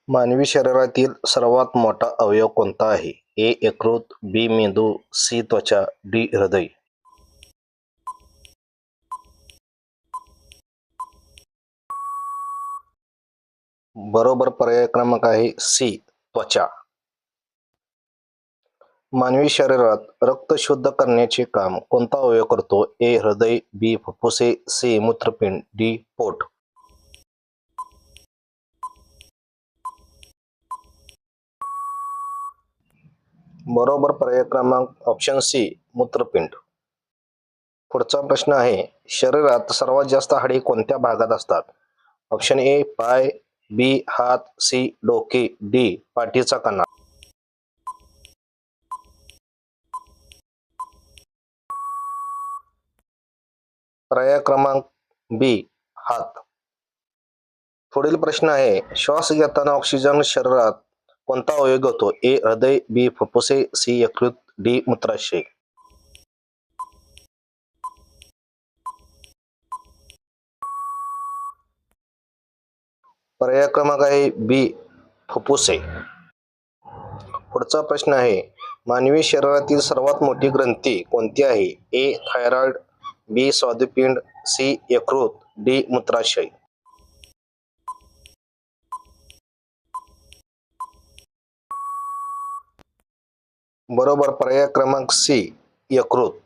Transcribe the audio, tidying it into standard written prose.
मानवी शरीरातील सर्वात मोठा अवयव कोणता आहे? ए. यकृत, बी. मेंदू, सी. त्वचा, डी. हृदय. बरोबर पर्याय क्रमांक आहे सी. त्वचा. मानवी शरीरात रक्त शुद्ध करण्याचे काम कोणता अवयव करतो? ए. हृदय, बी. फुफ्फुसे, सी. मूत्रपिंड, डी. पोट. बरोबर पर्याय क्रमांक ऑप्शन सी. मूत्रपिंड. पुढचा प्रश्न आहे, शरीरात सर्वात जास्त हाडे कोणत्या भागात असतात? Option A. पाय, बी. हात, सी. डोके, डी. पाठीचा कणा. पर्याय क्रमांक बी. हात. पुढील प्रश्न आहे, श्वास घेताना ऑक्सिजन शरीरात कोणता अवयव घेतो? ए. हृदय, बी. फुफ्फुसे, सी. यकृत, डी. मूत्राशय. पर्याय क्रमांक आहे बी. फुफ्फुसे. पुढचा प्रश्न आहे, मानवी शरीरातील सर्वात मोठी ग्रंथी कोणती आहे? ए. थायरॉइड, बी. स्वादुपिंड, सी. यकृत, डी. मूत्राशय. बरोबर पर्याय क्रमांक सी. यकृत.